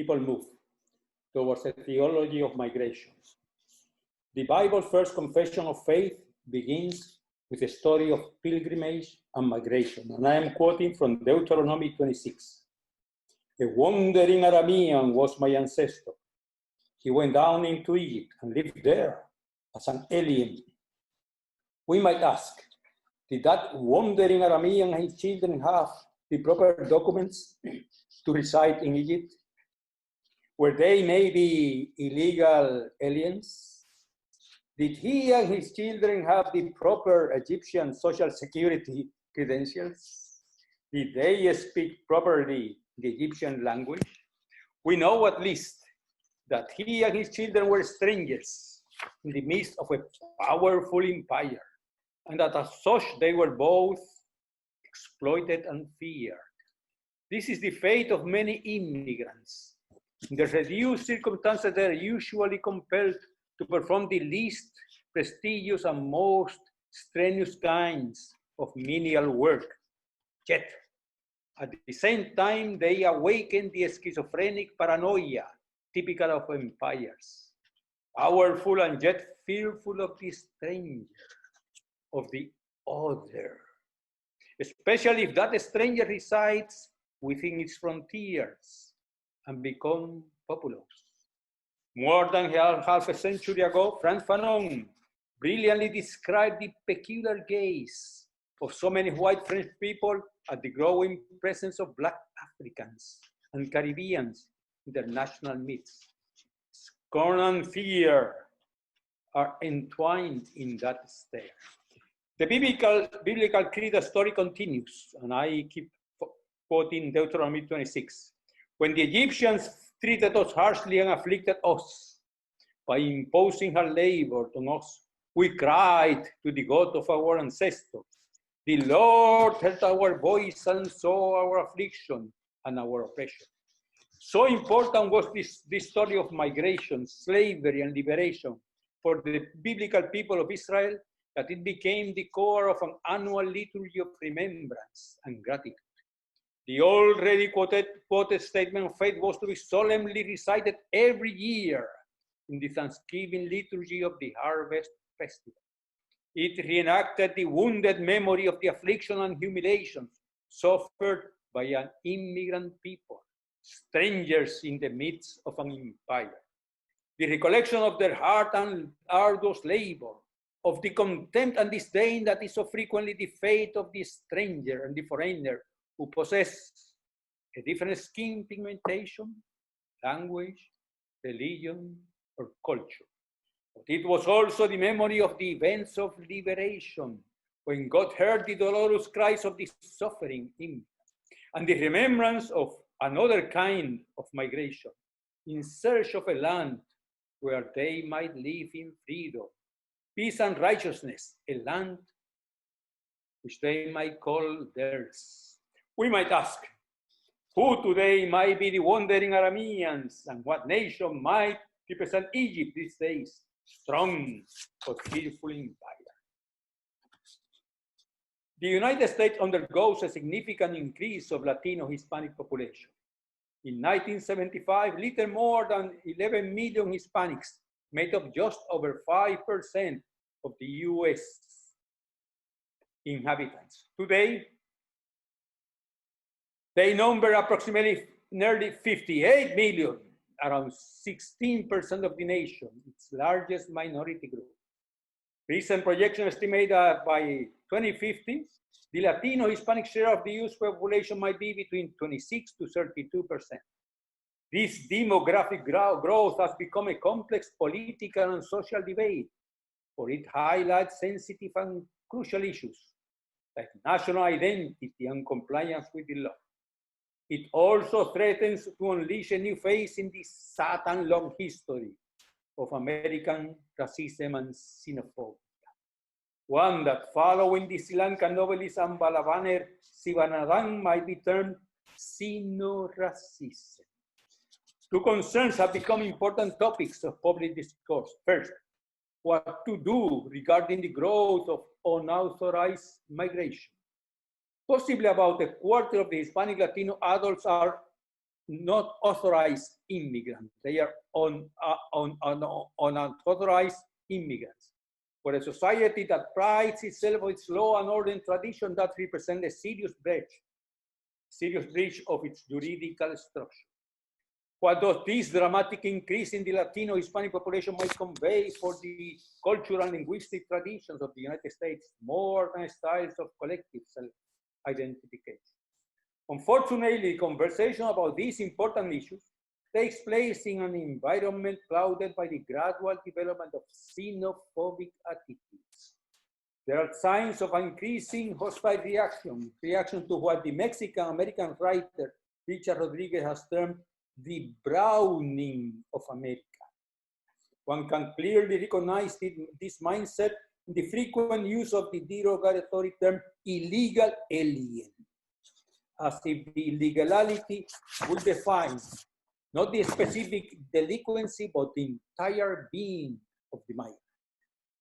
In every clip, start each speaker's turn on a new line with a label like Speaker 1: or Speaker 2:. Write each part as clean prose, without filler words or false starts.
Speaker 1: people move towards a theology of migration. The Bible's first confession of faith begins with a story of pilgrimage and migration, and I am quoting from Deuteronomy 26. A wandering Aramean was my ancestor. He went down into Egypt and lived there as an alien. We might ask, did that wandering Aramean and his children have the proper documents to reside in Egypt? Were they maybe illegal aliens? Did he and his children have the proper Egyptian social security credentials? Did they speak properly the Egyptian language? We know at least that he and his children were strangers in the midst of a powerful empire, and that as such they were both exploited and feared. This is the fate of many immigrants. In the reduced circumstances, they are usually compelled to perform the least prestigious and most strenuous kinds of menial work. Yet, at the same time, they awaken the schizophrenic paranoia typical of empires, powerful and yet fearful of the stranger, of the other, especially if that stranger resides within its frontiers and become populous. More than half a century ago, Frantz Fanon brilliantly described the peculiar gaze of so many white French people at the growing presence of Black Africans and Caribbeans in their national midst. Scorn and fear are entwined in that stare. The biblical creed story continues, and I keep quoting Deuteronomy 26. When the Egyptians treated us harshly and afflicted us by imposing hard labor on us, we cried to the God of our ancestors. The Lord heard our voice and saw our affliction and our oppression. So important was this story of migration, slavery, and liberation for the biblical people of Israel that it became the core of an annual liturgy of remembrance and gratitude. The already quoted statement of faith was to be solemnly recited every year in the Thanksgiving liturgy of the Harvest Festival. It reenacted the wounded memory of the affliction and humiliations suffered by an immigrant people, strangers in the midst of an empire. The recollection of their hard and arduous labor, of the contempt and disdain that is so frequently the fate of the stranger and the foreigner who possess a different skin pigmentation, language, religion, or culture. But it was also the memory of the events of liberation, when God heard the dolorous cries of the suffering immigrants, and the remembrance of another kind of migration, in search of a land where they might live in freedom, peace, and righteousness, a land which they might call theirs. We might ask, who today might be the wandering Arameans, and what nation might represent Egypt these days? Strong but fearful empire. The United States undergoes a significant increase of Latino Hispanic population. In 1975, little more than 11 million Hispanics made up just over 5% of the US inhabitants. Today, they number approximately nearly 58 million, around 16% of the nation, its largest minority group. Recent projections estimate that by 2050, the Latino Hispanic share of the US population might be between 26 to 32%. This demographic growth has become a complex political and social debate, for it highlights sensitive and crucial issues like national identity and compliance with the law. It also threatens to unleash a new phase in the sad and long history of American racism and xenophobia. One that, following the Sri Lankan novelist Ambalavanner Sivanathan, might be termed xenoracism. Two concerns have become important topics of public discourse. First, what to do regarding the growth of unauthorized migration. Possibly about a quarter of the Hispanic Latino adults are not authorized immigrants. They are unauthorized immigrants. For a society that prides itself on its law and order and tradition, that represents a serious breach of its juridical structure. What does this dramatic increase in the Latino Hispanic population might convey for the cultural and linguistic traditions of the United States more than styles of collective self-identification? Unfortunately, conversation about these important issues takes place in an environment clouded by the gradual development of xenophobic attitudes. There are signs of increasing hostile reaction to what the Mexican-American writer Richard Rodriguez has termed the browning of America. One can clearly recognize this mindset in the frequent use of the derogatory term illegal alien, as if the illegality would define not the specific delinquency, but the entire being of the migrant.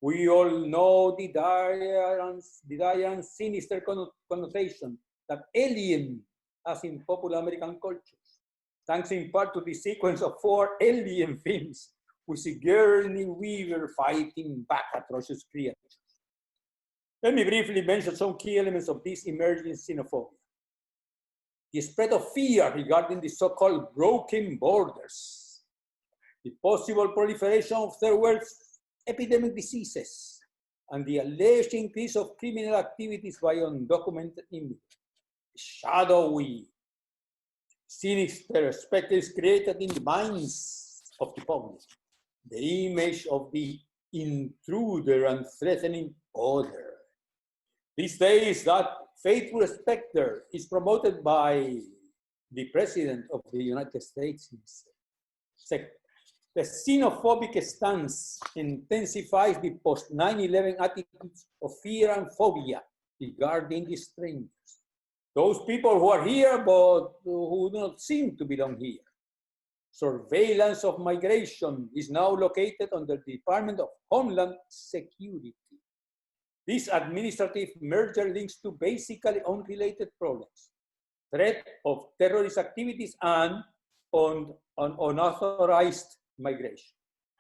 Speaker 1: We all know the dire and sinister connotation that alien has in popular American cultures, thanks in part to the sequence of 4 alien films with Sigourney Weaver fighting back atrocious creatures. Let me briefly mention some key elements of this emerging xenophobia. The spread of fear regarding the so-called broken borders, the possible proliferation of third world epidemic diseases, and the alleged increase of criminal activities by undocumented immigrants. Shadowy, sinister specters created in the minds of the public, the image of the intruder and threatening other. These days, that faithful specter is promoted by the President of the United States himself. Second, the xenophobic stance intensifies the post-9/11 attitudes of fear and phobia regarding the strangers. Those people who are here but who do not seem to belong here. Surveillance of migration is now located under the Department of Homeland Security. This administrative merger links to basically unrelated problems: threat of terrorist activities and unauthorized migration.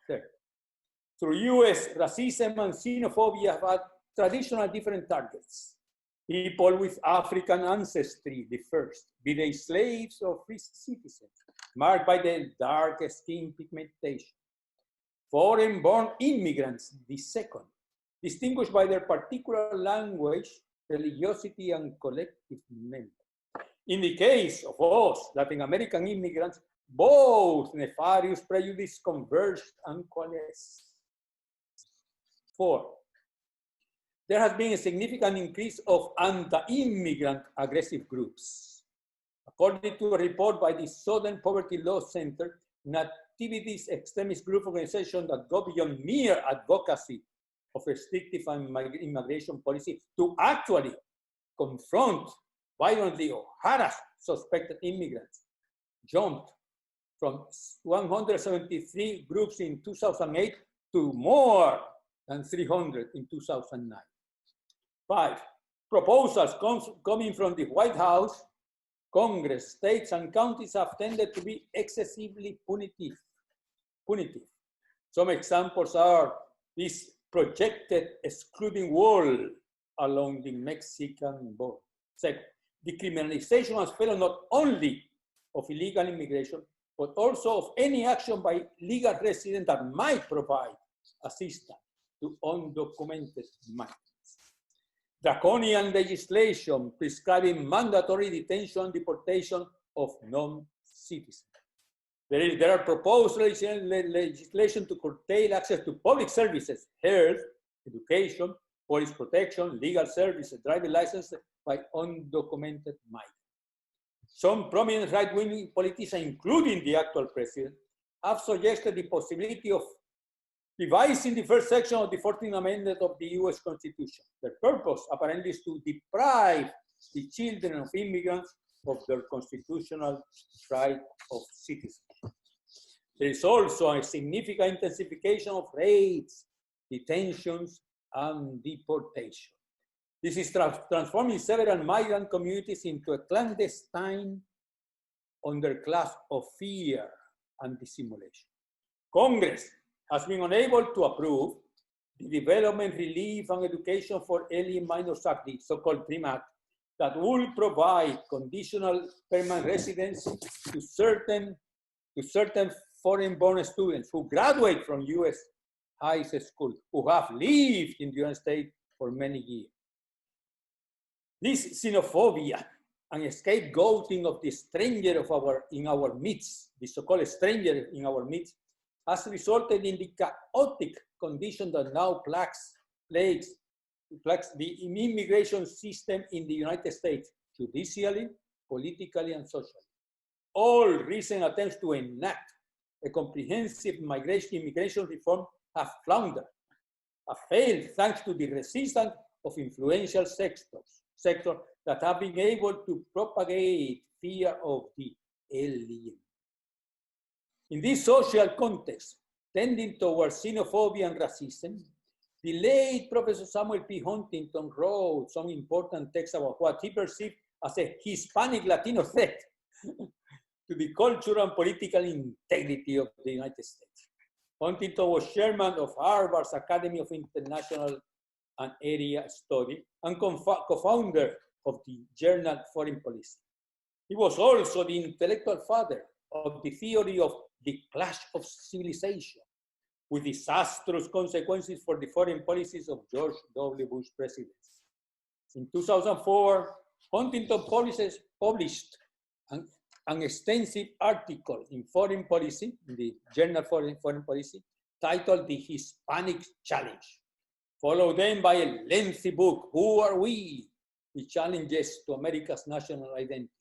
Speaker 1: Third, through US, racism and xenophobia have had traditional different targets. People with African ancestry, the first, be they slaves or free citizens, marked by their dark skin pigmentation. Foreign-born immigrants, the second, distinguished by their particular language, religiosity, and collective memory. In the case of us, Latin American immigrants, both nefarious prejudice converged and coalesced. 4, there has been a significant increase of anti-immigrant aggressive groups. According to a report by the Southern Poverty Law Center, an activist extremist group organization that go beyond mere advocacy of restrictive immigration policy to actually confront, violently or harass suspected immigrants, jumped from 173 groups in 2008 to more than 300 in 2009. 5, proposals coming from the White House, Congress, states, and counties have tended to be excessively punitive. Some examples are this projected excluding wall along the Mexican border. Second, the criminalization has failed not only of illegal immigration, but also of any action by legal residents that might provide assistance to undocumented migrants. Draconian legislation prescribing mandatory detention and deportation of non-citizens. There are proposed legislation to curtail access to public services, health, education, police protection, legal services, driving licenses by undocumented migrants. Some prominent right-wing politicians, including the actual president, have suggested the possibility of revising the first section of the 14th Amendment of the US Constitution. Their purpose apparently is to deprive the children of immigrants of their constitutional right of citizenship. There is also a significant intensification of raids, detentions, and deportation. This is transforming several migrant communities into a clandestine underclass of fear and dissimulation. Congress has been unable to approve the Development, Relief, and Education for Alien Minors Act, the so-called DREAM Act, that will provide conditional permanent residence to certain foreign-born students who graduate from U.S. high school, who have lived in the United States for many years. This xenophobia and scapegoating of the stranger in our midst, the so-called stranger in our midst, has resulted in the chaotic condition that now plagues the immigration system in the United States, judicially, politically, and socially. All recent attempts to enact a comprehensive immigration reform have floundered, have failed thanks to the resistance of influential sectors that have been able to propagate fear of the alien. In this social context, tending towards xenophobia and racism, the late Professor Samuel P. Huntington wrote some important texts about what he perceived as a Hispanic Latino threat to the cultural and political integrity of the United States. Huntington was chairman of Harvard's Academy of International and Area Study and co-founder of the journal Foreign Policy. He was also the intellectual father of the theory of the clash of civilization, with disastrous consequences for the foreign policies of George W. Bush presidency. In 2004, Huntington published an extensive article in Foreign Policy, in the journal Foreign Policy, titled The Hispanic Challenge, followed then by a lengthy book, Who Are We? The Challenges to America's National Identity.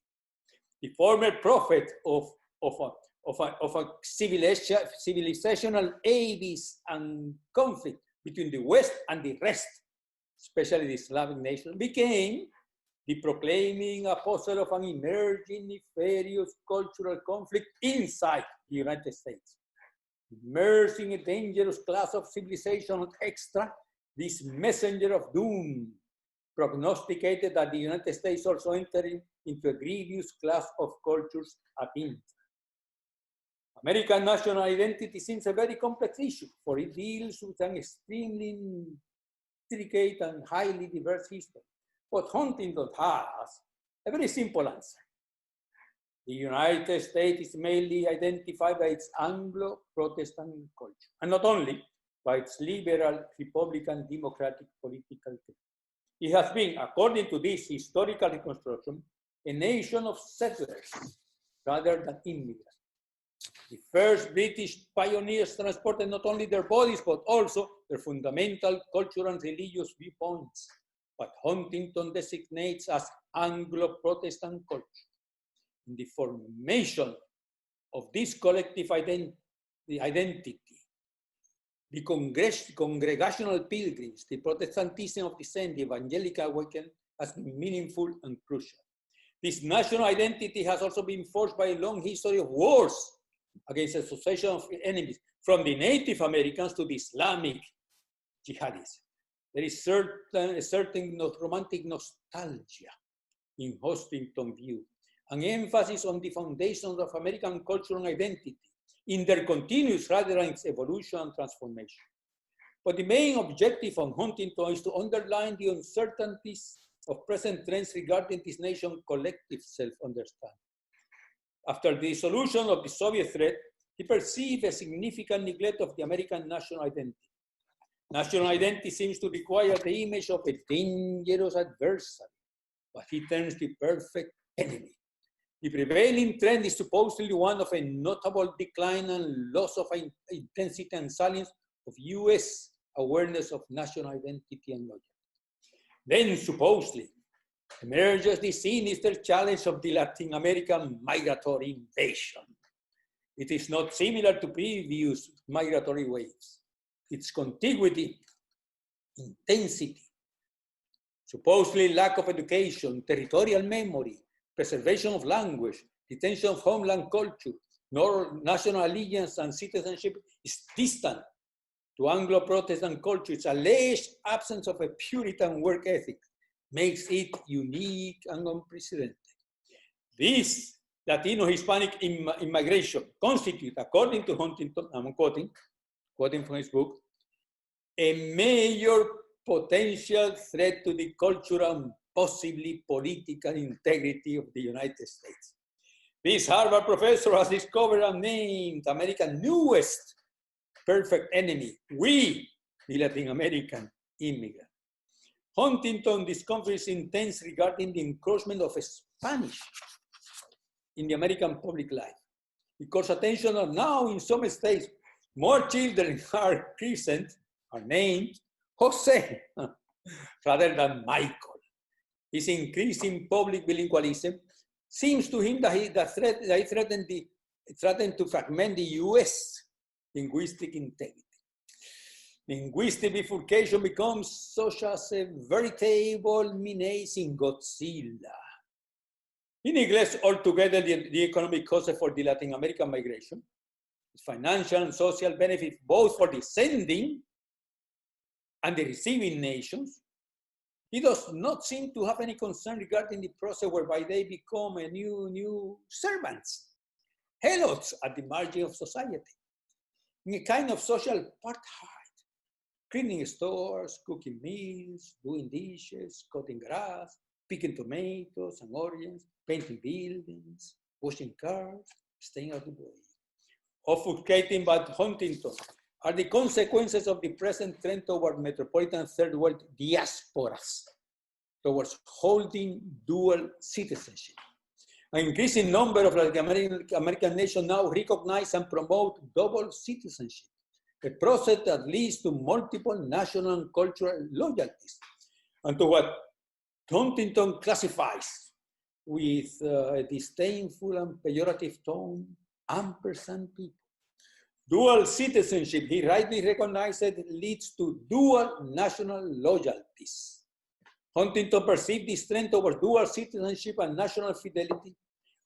Speaker 1: The former prophet of a civilizational abyss and conflict between the West and the rest, especially the Slavic nation, became the proclaiming apostle of an emerging nefarious cultural conflict inside the United States. Immersing a dangerous class of civilization extra, this messenger of doom prognosticated that the United States also entering into a grievous class of cultures at inter. American national identity seems a very complex issue, for it deals with an extremely intricate and highly diverse history. But Huntington has a very simple answer. The United States is mainly identified by its Anglo-Protestant culture, and not only by its liberal, Republican, democratic political culture. It has been, according to this historical reconstruction, a nation of settlers rather than immigrants. The first British pioneers transported not only their bodies, but also their fundamental cultural and religious viewpoints, what Huntington designates as Anglo-Protestant culture. In the formation of this collective identity, the congregational pilgrims, the Protestantism of dissent, the evangelical awakening has been meaningful and crucial. This national identity has also been forged by a long history of wars against a succession of enemies, from the Native Americans to the Islamic jihadists. There is a certain romantic nostalgia in Huntington's view, an emphasis on the foundations of American cultural identity, in their continuous rather than its evolution and transformation. But the main objective of Huntington is to underline the uncertainties of present trends regarding this nation's collective self-understanding. After the dissolution of the Soviet threat, he perceived a significant neglect of the American national identity. National identity seems to require the image of a dangerous adversary, but he turns the perfect enemy. The prevailing trend is supposedly one of a notable decline and loss of intensity and salience of US awareness of national identity and loyalty. Then supposedly emerges the sinister challenge of the Latin American migratory invasion. It is not similar to previous migratory waves. Its contiguity, intensity, supposedly lack of education, territorial memory, preservation of language, retention of homeland culture, nor national allegiance and citizenship is distant to Anglo-Protestant culture. Its alleged absence of a Puritan work ethic makes it unique and unprecedented. This Latino-Hispanic immigration constitute, according to Huntington, I'm quoting from his book, a major potential threat to the cultural and possibly political integrity of the United States. This Harvard professor has discovered and named America's newest perfect enemy, we, the Latin American immigrant. Huntington discomfort is intense regarding the encroachment of Spanish in the American public life. Because attention are now in some states, more children are christened, are named Jose rather than Michael. His increasing public bilingualism seems to him that he threatened to fragment the U.S. linguistic integrity. Linguistic bifurcation becomes such as a veritable menacing Godzilla. He neglects altogether the economic costs for the Latin American migration, financial and social benefits both for the sending and the receiving nations. He does not seem to have any concern regarding the process whereby they become a new servants, helots at the margin of society, in a kind of social apartheid, cleaning stores, cooking meals, doing dishes, cutting grass, picking tomatoes and onions, painting buildings, washing cars, staying out of the way. Obfuscating by Huntington are the consequences of the present trend toward metropolitan third world diasporas, towards holding dual citizenship. An increasing number of Latin American nations now recognize and promote double citizenship, a process that leads to multiple national and cultural loyalties, and to what Huntington classifies with a disdainful and pejorative tone, ampersand people. Dual citizenship, he rightly recognized, leads to dual national loyalties. Huntington perceived this trend towards dual citizenship and national fidelity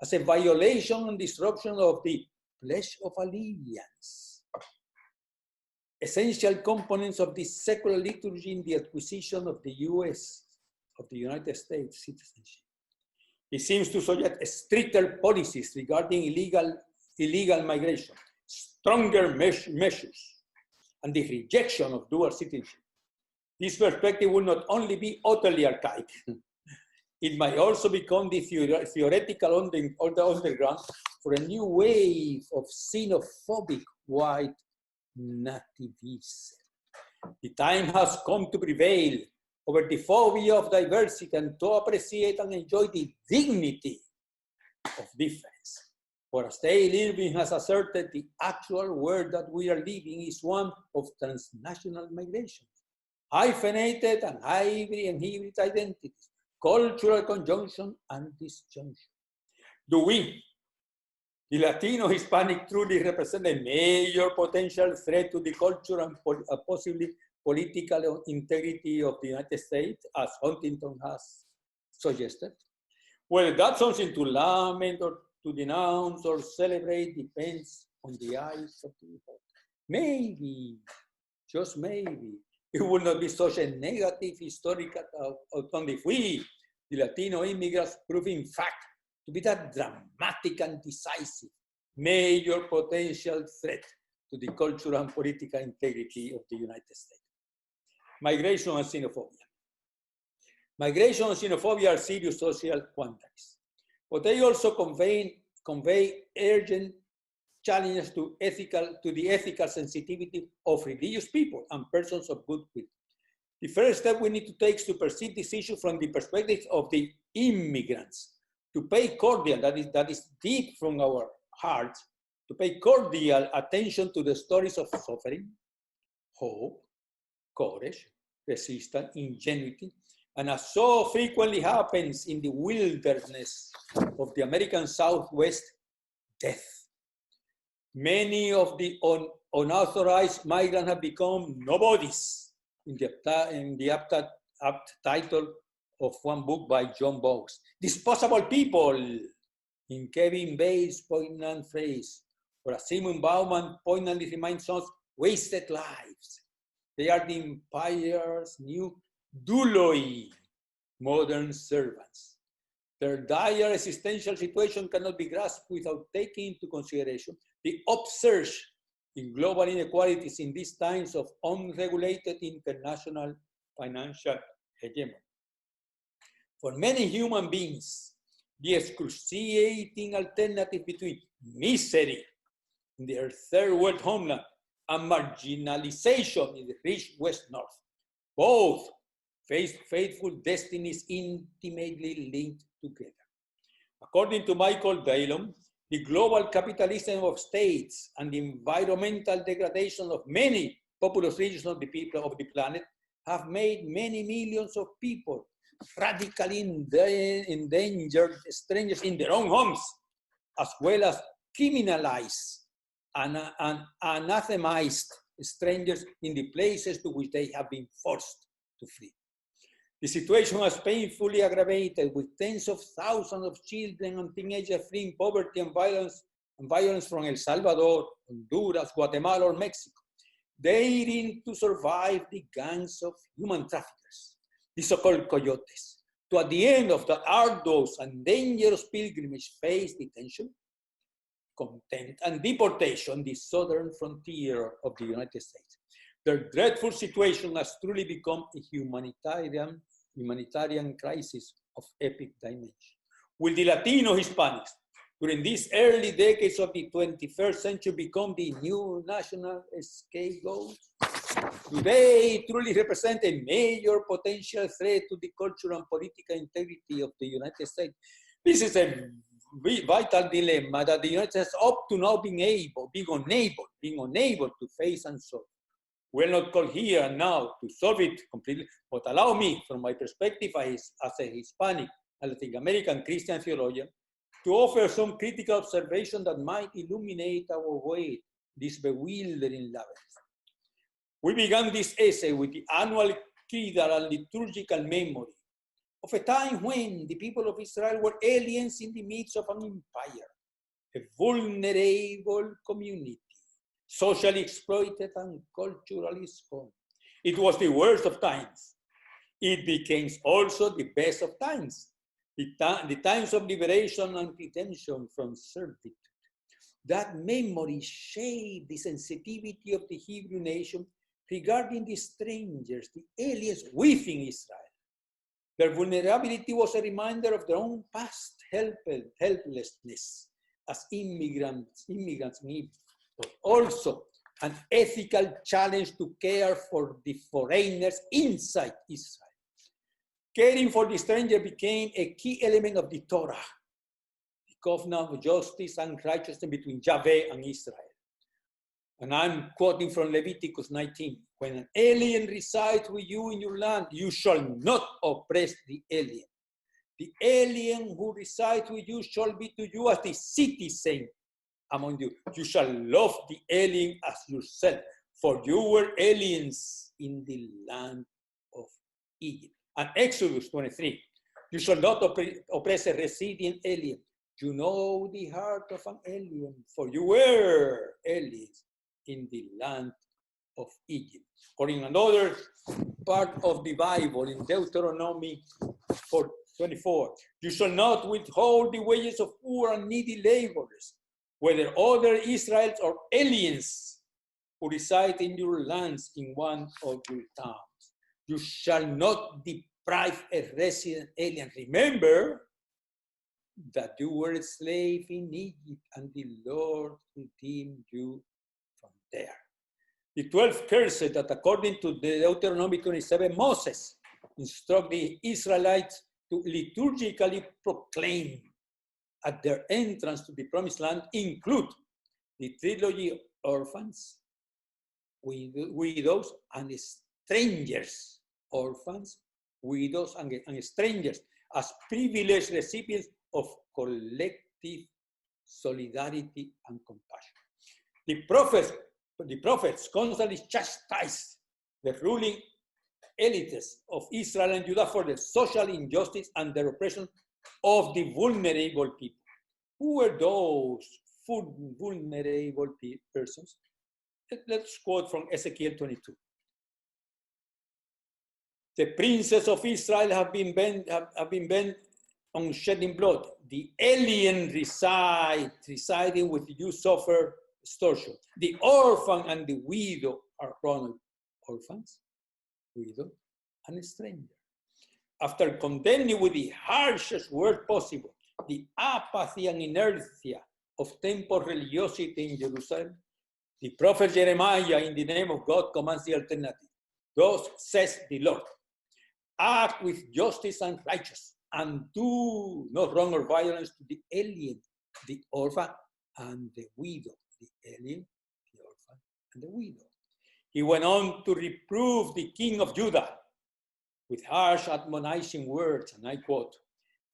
Speaker 1: as a violation and disruption of the pledge of allegiance, essential components of the secular liturgy in the acquisition of the United States citizenship. He seems to suggest stricter policies regarding illegal migration, stronger measures, and the rejection of dual citizenship. This perspective will not only be utterly archaic, it might also become the theoretical underground for a new wave of xenophobic white nativism. The time has come to prevail over the phobia of diversity and to appreciate and enjoy the dignity of difference. For as Dale Irving has asserted, the actual world that we are living is one of transnational migration, hyphenated and hybrid identities, cultural conjunction and disjunction. Do we, the Latino-Hispanic, truly represent a major potential threat to the culture and possibly political integrity of the United States, as Huntington has suggested? Whether that's something to lament or to denounce or celebrate depends on the eyes of the beholder. Maybe, just maybe, it will not be such a negative historical outcome if we, the Latino immigrants, prove in fact to be that dramatic and decisive major potential threat to the cultural and political integrity of the United States. Migration and xenophobia. Migration and xenophobia are serious social quandaries, but they also convey urgent challenges to the ethical sensitivity of religious people and persons of goodwill. The first step we need to take is to perceive this issue from the perspective of the immigrants, to pay cordial, that is deep from our hearts, to pay cordial attention to the stories of suffering, hope, courage, resistance, ingenuity, and as so frequently happens in the wilderness of the American Southwest, death. Many of the unauthorized migrants have become nobodies in the apt title of one book by John Bowes, Disposable People, in Kevin Bay's poignant phrase, or as Simon Bauman poignantly reminds us, wasted lives. They are the empire's new douloi, modern servants. Their dire existential situation cannot be grasped without taking into consideration the upsurge in global inequalities in these times of unregulated international financial hegemony. For many human beings, the excruciating alternative between misery in their third world homeland and marginalization in the rich West North, both faithful destinies intimately linked together. According to Michael Dallon, the global capitalism of states and the environmental degradation of many populous regions of the people of the planet have made many millions of people radically endangered strangers in their own homes, as well as criminalized and anathemized strangers in the places to which they have been forced to flee. The situation has painfully aggravated, with tens of thousands of children and teenagers fleeing poverty and violence from El Salvador, Honduras, Guatemala, or Mexico, daring to survive the gangs of human traffickers, the so-called coyotes, to at the end of the arduous and dangerous pilgrimage face detention, contempt, and deportation, the southern frontier of the United States. Their dreadful situation has truly become a humanitarian crisis of epic dimension. Will the Latino Hispanics, during these early decades of the 21st century, become the new national scapegoats? Do they truly represent a major potential threat to the cultural and political integrity of the United States? This is a vital dilemma that the United States up to now being unable to face and solve. We're not called here and now to solve it completely, but allow me, from my perspective as a Hispanic and Latin American Christian theologian, to offer some critical observation that might illuminate our way, this bewildering labyrinth. We began this essay with the annual creedal and liturgical memory of a time when the people of Israel were aliens in the midst of an empire, a vulnerable community, socially exploited and culturally scorned. It was the worst of times. It became also the best of times, the times of liberation and redemption from servitude. That memory shaped the sensitivity of the Hebrew nation regarding the strangers, the aliens within Israel. Their vulnerability was a reminder of their own past helplessness as immigrants need, but also an ethical challenge to care for the foreigners inside Israel. Caring for the stranger became a key element of the Torah, the covenant of justice and righteousness between Yahweh and Israel. And I'm quoting from Leviticus 19. When an alien resides with you in your land, you shall not oppress the alien. The alien who resides with you shall be to you as the citizen among you. You shall love the alien as yourself, for you were aliens in the land of Egypt. And Exodus 23, you shall not oppress a resident alien. You know the heart of an alien, for you were aliens in the land of Egypt. Or in another part of the Bible, in Deuteronomy 4:24, you shall not withhold the wages of poor and needy laborers, whether other Israelites or aliens who reside in your lands in one of your towns. You shall not deprive a resident alien. Remember that you were a slave in Egypt and the Lord redeemed you from there. The 12 curses that, according to Deuteronomy 27, Moses instructed the Israelites to liturgically proclaim at their entrance to the promised land include the trilogy of orphans, widows, and strangers. Orphans, widows, and strangers as privileged recipients of collective solidarity and compassion. The prophets constantly chastised the ruling elites of Israel and Judah for the social injustice and the oppression of the vulnerable people. Who were those vulnerable persons? Let's quote from Ezekiel 22. The princes of Israel have been bent on shedding blood. The alien residing with you suffer extortion. The orphan and the widow are chronicled. Orphans, widow, and stranger. After condemning with the harshest word possible the apathy and inertia of temple religiosity in Jerusalem, the prophet Jeremiah, in the name of God, commands the alternative. Thus says the Lord, act with justice and righteousness, and do not wrong or violence to the alien, the orphan, and the widow. The alien, the orphan, and the widow. He went on to reprove the king of Judah with harsh admonishing words, and I quote,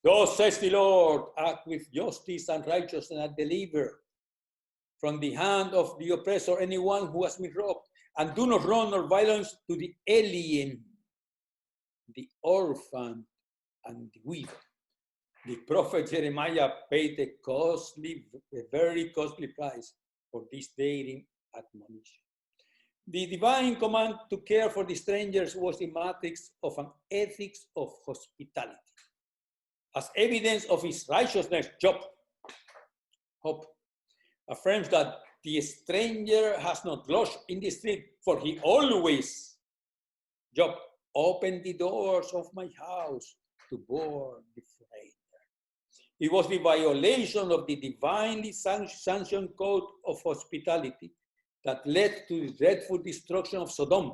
Speaker 1: thus says the Lord, act with justice and righteousness, and deliver from the hand of the oppressor anyone who has been robbed, and do not wrong or violence to the alien, the orphan, and the widow. The prophet Jeremiah paid a very costly price for this daring admonition. The divine command to care for the strangers was the matrix of an ethics of hospitality. As evidence of his righteousness, Job affirms that the stranger has not lodged in the street, for he always, Job, opened the doors of my house to board the foreigner. It was the violation of the divinely sanctioned code of hospitality that led to the dreadful destruction of Sodom.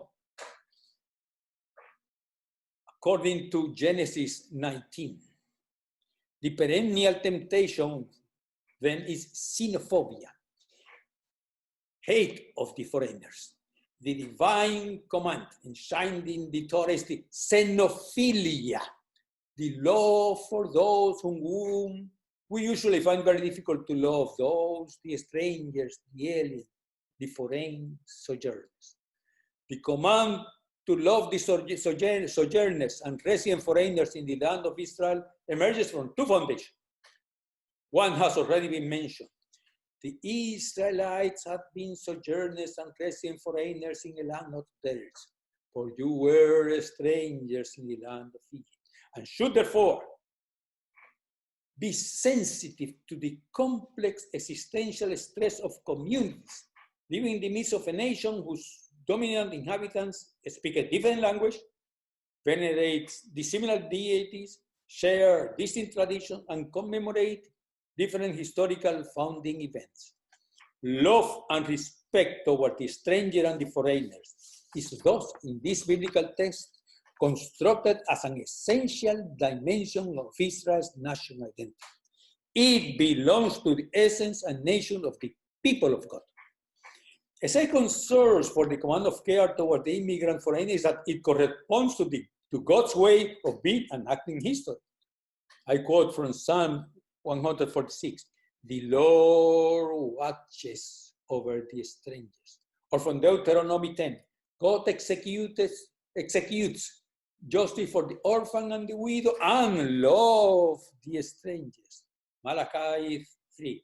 Speaker 1: According to Genesis 19, the perennial temptation then is xenophobia, hate of the foreigners. The divine command enshrined in the Torah is the xenophilia, the love for those whom we usually find very difficult to love, those, the strangers, the alien, the foreign sojourners. The command to love the sojourners and resident foreigners in the land of Israel emerges from two foundations. One has already been mentioned. The Israelites had been sojourners and resident foreigners in a land not theirs, for you were strangers in the land of Egypt, and should therefore be sensitive to the complex existential stress of communities living in the midst of a nation whose dominant inhabitants speak a different language, venerate dissimilar deities, share distinct traditions, and commemorate different historical founding events. Love and respect toward the stranger and the foreigners is thus, in this biblical text, constructed as an essential dimension of Israel's national identity. It belongs to the essence and nation of the people of God. A second source for the command of care toward the immigrant foreigner is that it corresponds to God's way of being and acting history. I quote from Psalm 146, the Lord watches over the strangers. Or from Deuteronomy 10, God executes justice for the orphan and the widow and love the strangers. Malachi 3,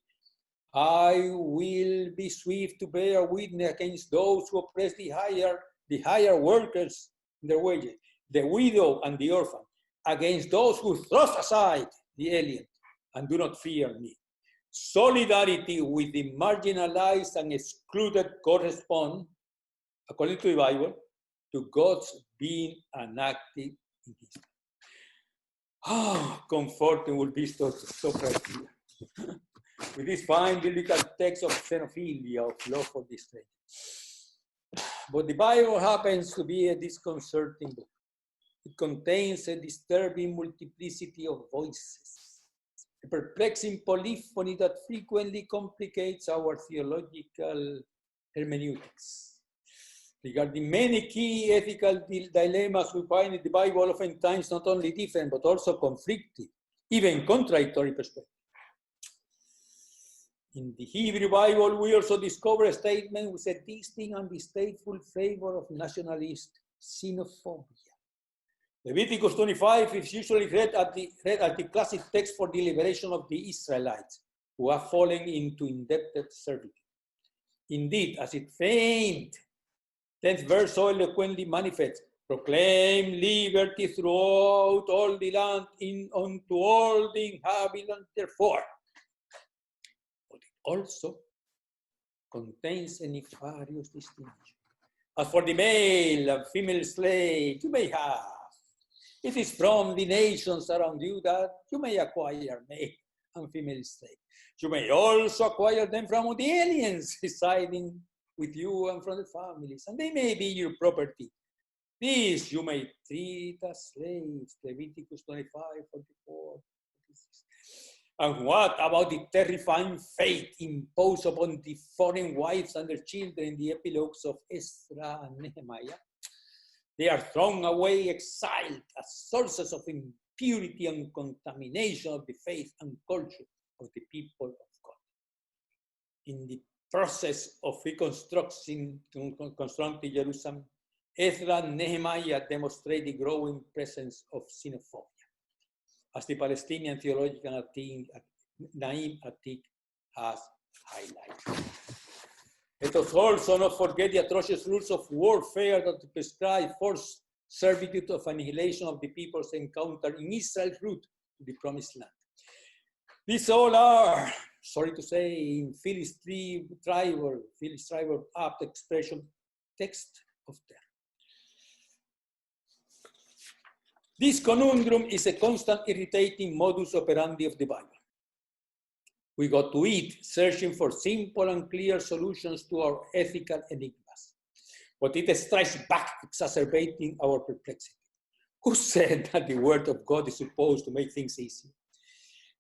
Speaker 1: I will be swift to bear witness against those who oppress the higher workers in their wages, the widow and the orphan, against those who thrust aside the alien and do not fear me. Solidarity with the marginalized and excluded correspond, according to the Bible, to God's being enacted in history. Comforting will be so right here. With this fine biblical text of xenophilia, of love for the stranger. But the Bible happens to be a disconcerting book. It contains a disturbing multiplicity of voices, a perplexing polyphony that frequently complicates our theological hermeneutics. Regarding many key ethical dilemmas we find in the Bible, oftentimes not only different, but also conflicting, even contradictory perspectives. In the Hebrew Bible, we also discover a statement with a distinct and distasteful flavor of nationalist xenophobia. Leviticus 25 is usually read at the classic text for the liberation of the Israelites, who have fallen into indebted servitude. Indeed, as it famed 10th verse so eloquently manifests, proclaim liberty throughout all the land unto all the inhabitants, therefore. But it also contains a nefarious distinction. As for the male and female slave, you may have. It is from the nations around you that you may acquire male and female slaves. You may also acquire them from the aliens residing with you and from the families, and they may be your property. These you may treat as slaves, Leviticus 25:44. And what about the terrifying fate imposed upon the foreign wives and their children in the epilogues of Ezra and Nehemiah? They are thrown away, exiled as sources of impurity and contamination of the faith and culture of the people of God. In the process of reconstructing Jerusalem, Ezra and Nehemiah demonstrate the growing presence of xenophobia, as the Palestinian theologian Naim Atik has highlighted. Let us also not forget the atrocious rules of warfare that prescribe forced servitude of annihilation of the peoples encountered in Israel's route to the Promised Land. These all are, sorry to say, in Phyllis Triber apt expression, text of terror. This conundrum is a constant irritating modus operandi of the Bible. We go to it searching for simple and clear solutions to our ethical enigmas, but it strikes back, exacerbating our perplexity. Who said that the word of God is supposed to make things easy?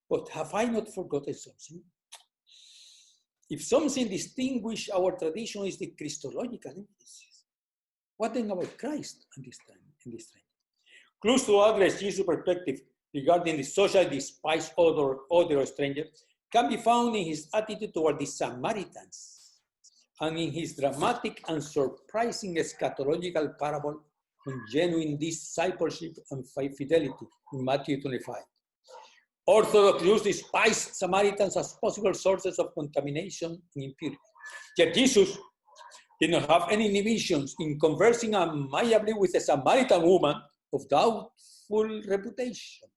Speaker 1: But have I not forgotten something? If something distinguishes our tradition is the Christological emphasis, what then about Christ in this time? Clues to address Jesus' perspective regarding the socially despised other or stranger can be found in his attitude toward the Samaritans and in his dramatic and surprising eschatological parable on genuine discipleship and fidelity in Matthew 25. Orthodox Jews despise Samaritans as possible sources of contamination and impurity. Yet Jesus did not have any inhibitions in conversing amiably with a Samaritan woman of doubtful reputation,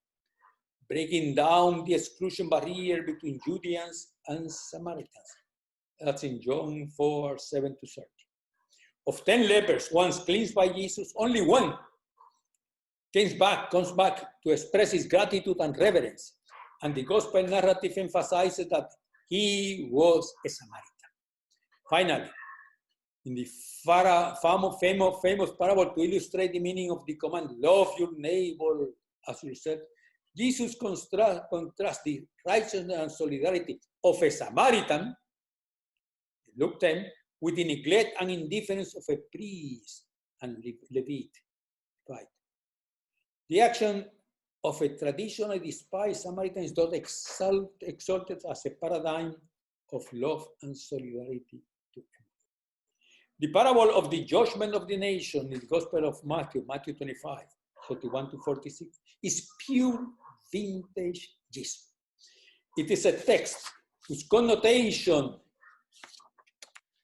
Speaker 1: breaking down the exclusion barrier between Judeans and Samaritans. That's in John 4:7-30. Of 10 lepers once cleansed by Jesus, only one comes back to express his gratitude and reverence. And the gospel narrative emphasizes that he was a Samaritan. Finally, in the famous parable to illustrate the meaning of the command, love your neighbor as yourself, Jesus contrasts the righteousness and solidarity of a Samaritan, Luke 10, with the neglect and indifference of a priest and Levite. Right. The action of a traditionally despised Samaritan is not exalted as a paradigm of love and solidarity to him. The parable of the judgment of the nation in the Gospel of Matthew 25, 41-46, is pure vintage Jesus. It is a text whose connotation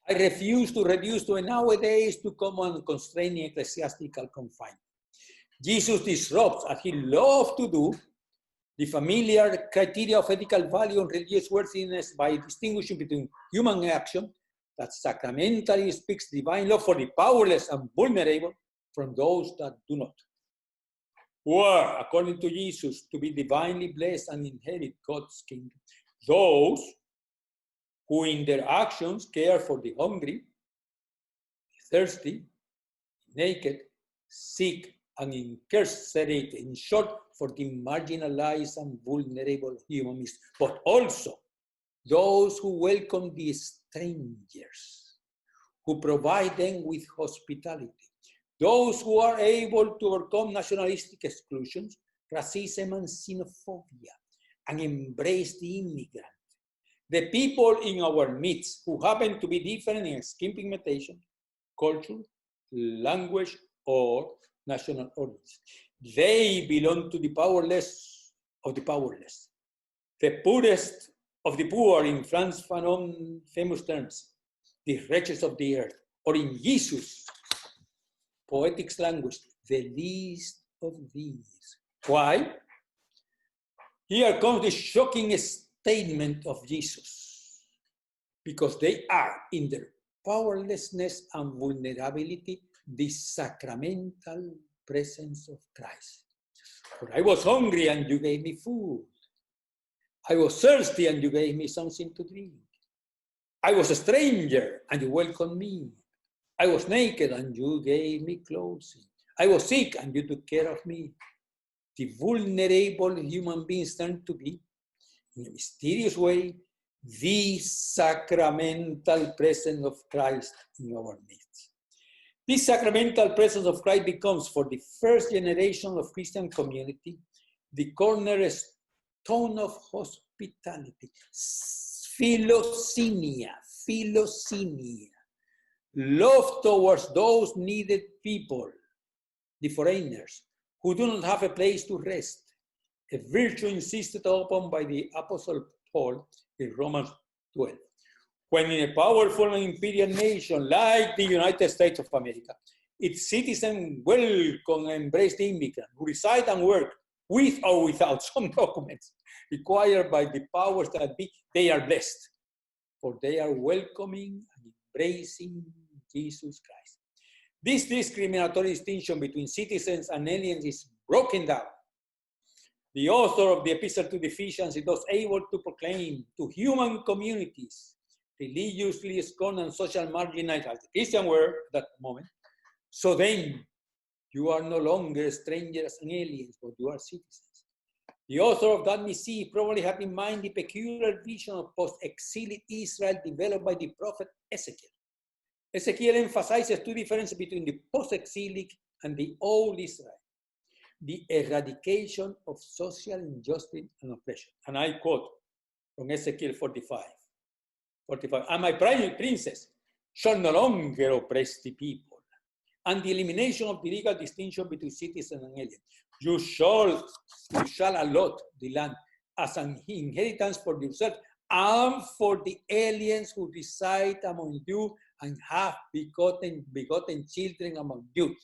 Speaker 1: I refuse to reduce to a nowadays to common constraining ecclesiastical confinement. Jesus disrupts, as he loved to do, the familiar criteria of ethical value and religious worthiness by distinguishing between human action that sacramentally speaks divine love for the powerless and vulnerable from those that do not, who are, according to Jesus, to be divinely blessed and inherit God's kingdom. Those who in their actions care for the hungry, thirsty, naked, sick, and incarcerated, in short, for the marginalized and vulnerable human beings, but also those who welcome the strangers, who provide them with hospitality, those who are able to overcome nationalistic exclusions, racism, and xenophobia, and embrace the immigrant. The people in our midst who happen to be different in skin pigmentation, culture, language, or national origins. They belong to the powerless of the powerless. The poorest of the poor, in Franz Fanon's famous terms, the wretches of the earth, or in Jesus' poetic language, the least of these. Why? Here comes the shocking statement of Jesus. Because they are, in their powerlessness and vulnerability, the sacramental presence of Christ. For I was hungry and you gave me food. I was thirsty and you gave me something to drink. I was a stranger and you welcomed me. I was naked and you gave me clothing. I was sick and you took care of me. The vulnerable human beings turned to be, in a mysterious way, the sacramental presence of Christ in our midst. This sacramental presence of Christ becomes, for the first generation of Christian community, the cornerstone of hospitality, philoxenia, love towards those needed people, the foreigners, who do not have a place to rest, a virtue insisted upon by the Apostle Paul in Romans 12. When in a powerful and imperial nation like the United States of America, its citizens welcome and embrace the immigrant who reside and work with or without some documents required by the powers that be, they are blessed, for they are welcoming and embracing Jesus Christ. This discriminatory distinction between citizens and aliens is broken down. The author of the Epistle to the Ephesians is thus able to proclaim to human communities, religiously scorned and social marginalized, as the Christian were at that moment. So then, you are no longer strangers and aliens, but you are citizens. The author of that missive probably had in mind the peculiar vision of post-exilic Israel developed by the prophet Ezekiel. Ezekiel emphasizes two differences between the post-exilic and the old Israel: the eradication of social injustice and oppression. And I quote from Ezekiel 45, and my princes shall no longer oppress the people, and the elimination of the legal distinction between citizen and alien. You shall allot the land as an inheritance for yourself and for the aliens who reside among you and have begotten children among you.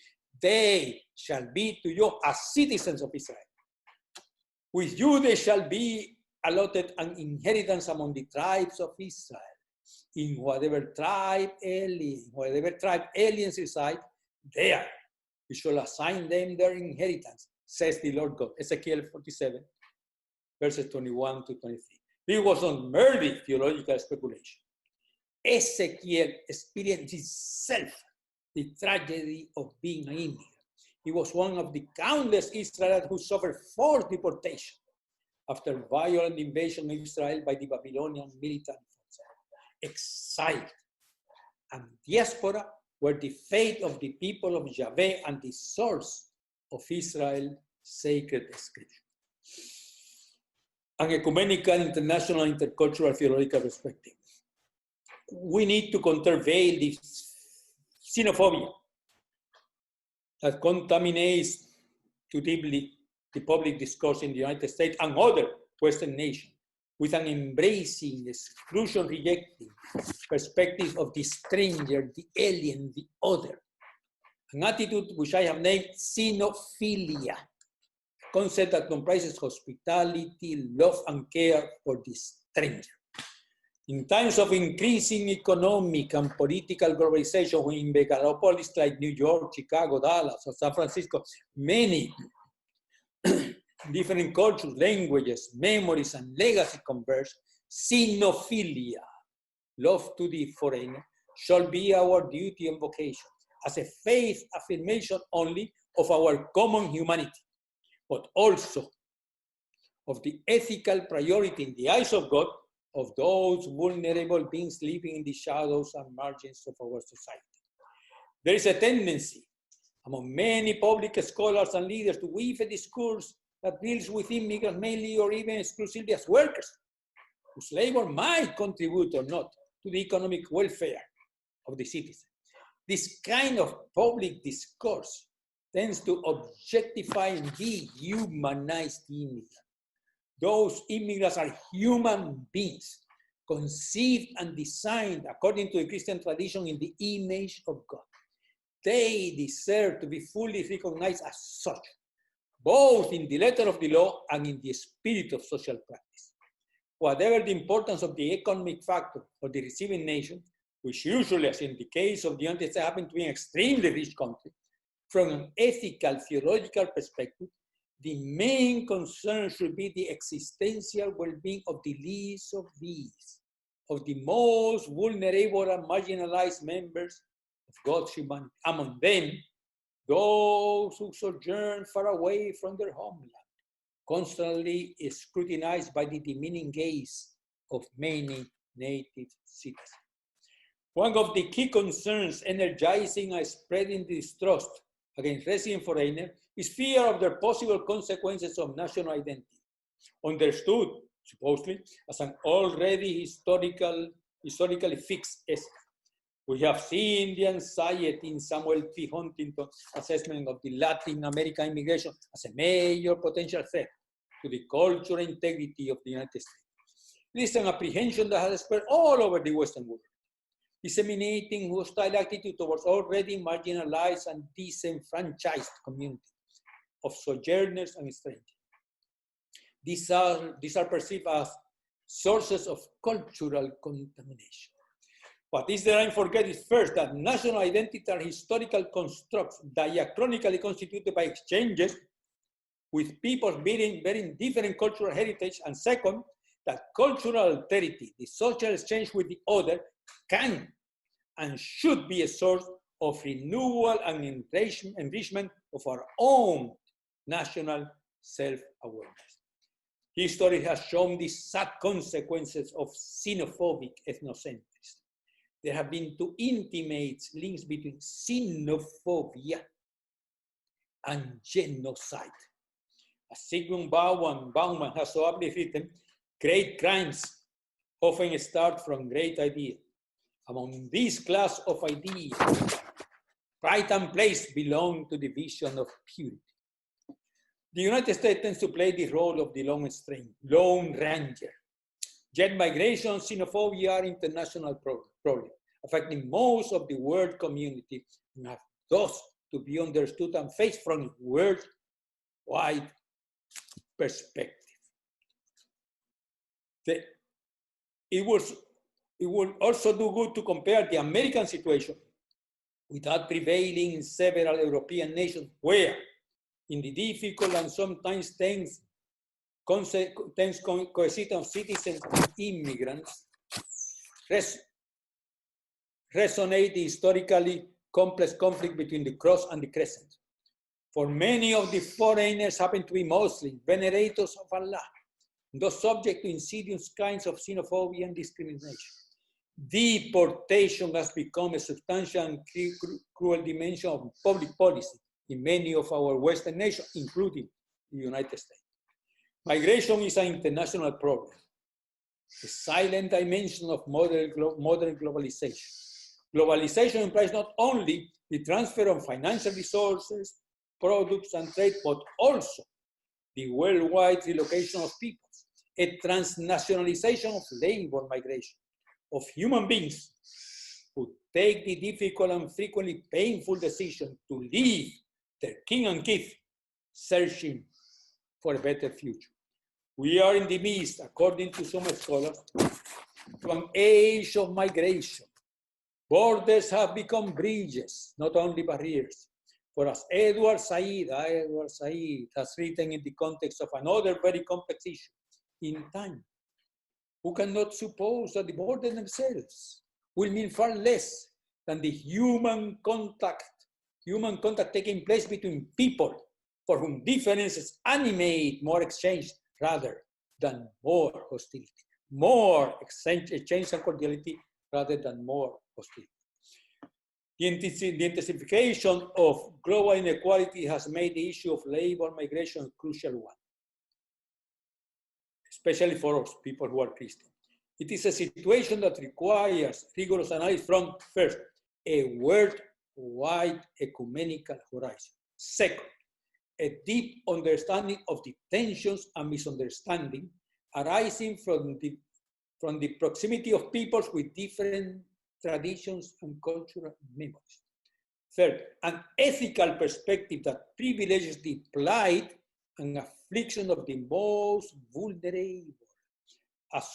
Speaker 1: They shall be to you as citizens of Israel. With you they shall be allotted an inheritance among the tribes of Israel. In whatever tribe aliens reside, there you shall assign them their inheritance, says the Lord God. Ezekiel 47, verses 21 to 23. This was not merely theological speculation. Ezekiel experienced himself the tragedy of being an immigrant. He was one of the countless Israelites who suffered forced deportation after violent invasion of Israel by the Babylonian military forces. Exile and diaspora were the fate of the people of Yahweh and the source of Israel's sacred scripture. An ecumenical, international, intercultural theological perspective. We need to countervail this xenophobia that contaminates too deeply the public discourse in the United States and other Western nations, with an embracing, exclusion rejecting perspective of the stranger, the alien, the other. An attitude which I have named xenophilia, a concept that comprises hospitality, love, and care for the stranger. In times of increasing economic and political globalization, when in megalopolis like New York, Chicago, Dallas, or San Francisco, many different cultures, languages, memories, and legacy converge, xenophilia, love to the foreigner, shall be our duty and vocation as a faith affirmation only of our common humanity, but also of the ethical priority in the eyes of God of those vulnerable beings living in the shadows and margins of our society. There is a tendency among many public scholars and leaders to weave a discourse that deals with immigrants mainly or even exclusively as workers, whose labor might contribute or not to the economic welfare of the citizen. This kind of public discourse tends to objectify and dehumanize the immigrant. Those immigrants are human beings, conceived and designed according to the Christian tradition in the image of God. they deserve to be fully recognized as such, both in the letter of the law and in the spirit of social practice. Whatever the importance of the economic factor for the receiving nation, which usually, as in the case of the United States, happen to be an extremely rich country, from an ethical, theological perspective, the main concern should be the existential well-being of the least of these, of the most vulnerable and marginalized members of God's humanity. Among them, those who sojourn far away from their homeland, constantly scrutinized by the demeaning gaze of many native citizens. One of the key concerns energizing and spreading distrust against resident foreigners is fear of their possible consequences of national identity, understood, supposedly, as an already historically fixed essence. We have seen the anxiety in Samuel P. Huntington's assessment of the Latin American immigration as a major potential threat to the cultural integrity of the United States. It is an apprehension that has spread all over the Western world, disseminating hostile attitude towards already marginalized and disenfranchised communities of sojourners and strangers. These are perceived as sources of cultural contamination. What is there I forget is first that national identity are historical constructs diachronically constituted by exchanges with peoples bearing different cultural heritage, and second, that cultural alterity, the social exchange with the other, can and should be a source of renewal and enrichment of our own national self-awareness. History has shown the sad consequences of xenophobic ethnocentrism. There have been two intimate links between xenophobia and genocide. As Sigmund Bauman has so aptly written, great crimes often start from great ideas. Among this class of ideas, pride and place belong to the vision of purity. The United States tends to play the role of the lone ranger. Yet migration and xenophobia are international problems, affecting most of the world community and have thus to be understood and faced from a worldwide perspective. It would also do good to compare the American situation with that prevailing in several European nations where, in the difficult and sometimes tense coexistence of citizens and immigrants, resonate the historically complex conflict between the cross and the crescent. For many of the foreigners happen to be Muslim, venerators of Allah, thus subject to insidious kinds of xenophobia and discrimination. Deportation has become a substantial and cruel dimension of public policy in many of our Western nations, including the United States. Migration is an international problem, a silent dimension of modern globalization. Globalization implies not only the transfer of financial resources, products, and trade, but also the worldwide relocation of peoples, a transnationalization of labor migration, of human beings who take the difficult and frequently painful decision to leave their kin and kith, searching for a better future. We are in the midst, according to some scholars, to an age of migration. Borders have become bridges, not only barriers. For as Edward Said has written in the context of another very complex issue, in time, who cannot suppose that the borders themselves will mean far less than the human contact taking place between people for whom differences animate more exchange rather than more hostility, more exchange and cordiality rather than more hostility. The intensification of global inequality has made the issue of labor migration a crucial one, especially for us, people who are Christian. It is a situation that requires rigorous analysis from, first, a worldwide ecumenical horizon. Second, a deep understanding of the tensions and misunderstanding arising from the proximity of peoples with different traditions and cultural memories. Third, an ethical perspective that privileges the plight and affliction of the most vulnerable, as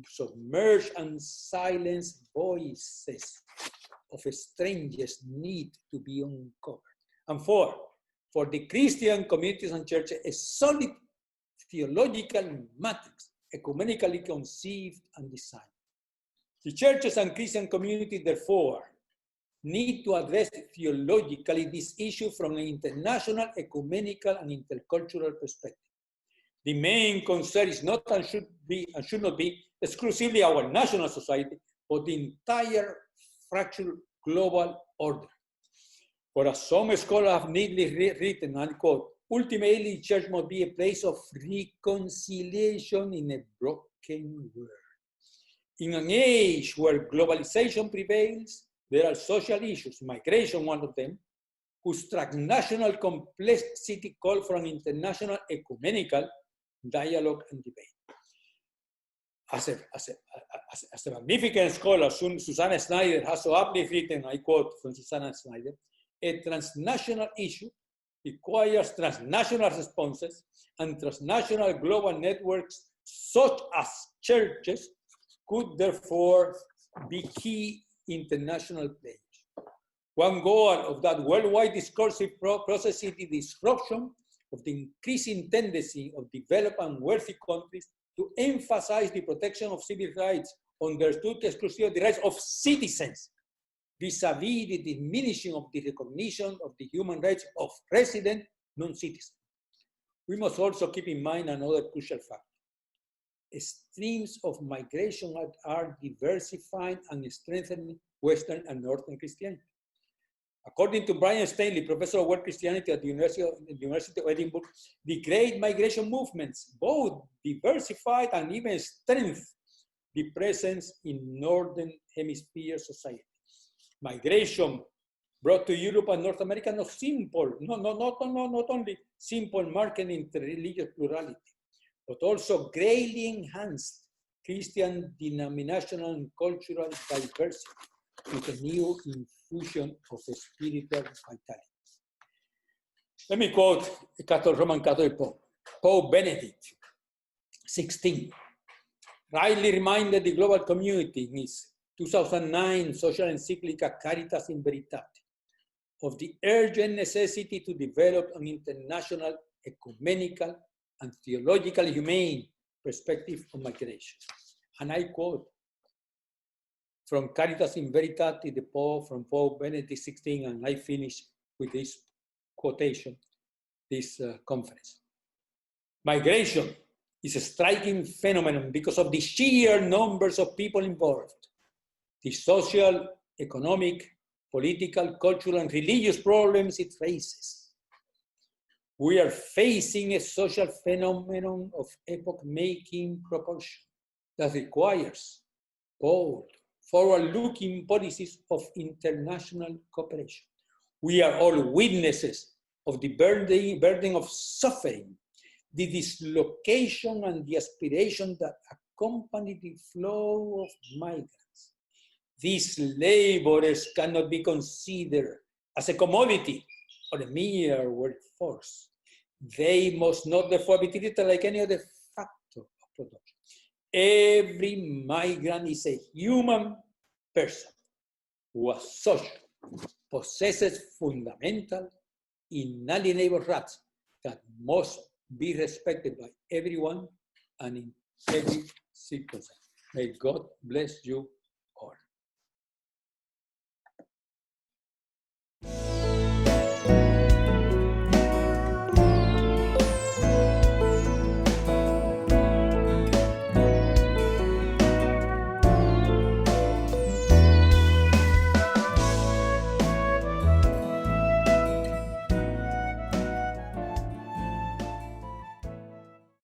Speaker 1: submerged and silenced voices of strangers need to be uncovered. And four, for the Christian communities and churches, a solid theological matrix, ecumenically conceived and designed. The churches and Christian communities, therefore, need to address theologically this issue from an international, ecumenical, and intercultural perspective. The main concern is not and should not be exclusively our national society, but the entire fractured global order. For as some scholars have neatly written, and quote, ultimately, church must be a place of reconciliation in a broken world. In an age where globalization prevails, there are social issues, migration one of them, whose transnational complexity call for an international ecumenical dialogue and debate. As a magnificent scholar, Susanna Snyder has so aptly written, I quote from Susanna Snyder, a transnational issue requires transnational responses, and transnational global networks such as churches could therefore be key international players. One goal of that worldwide discursive process is the disruption of the increasing tendency of developed and wealthy countries to emphasize the protection of civil rights, understood exclusively the rights of citizens, vis-a-vis the diminishing of the recognition of the human rights of resident non-citizens. We must also keep in mind another crucial factor. Streams of migration are diversifying and strengthening Western and Northern Christianity. According to Brian Stanley, professor of world Christianity at the University of Edinburgh, the great migration movements both diversified and even strengthened the presence in Northern Hemisphere society. Migration brought to Europe and North America not only simple marketing interreligious plurality, but also greatly enhanced Christian denominational and cultural diversity with a new infusion of spiritual vitality. Let me quote a Roman Catholic Pope, Pope Benedict XVI, rightly reminded the global community in his 2009 social encyclica Caritas in Veritate of the urgent necessity to develop an international, ecumenical, and theologically humane perspective on migration. And I quote from Caritas in Veritate, the Pope, from Pope Benedict XVI, and I finish with this quotation, this conference. Migration is a striking phenomenon because of the sheer numbers of people involved, the social, economic, political, cultural, and religious problems it raises. We are facing a social phenomenon of epoch-making proportion that requires bold, forward-looking policies of international cooperation. We are all witnesses of the burden of suffering, the dislocation and the aspiration that accompany the flow of migrants. These laborers cannot be considered as a commodity or a mere workforce. They must not therefore be treated like any other factor of production. Every migrant is a human person who as such possesses fundamental, inalienable rights that must be respected by everyone and in every circumstance. May God bless you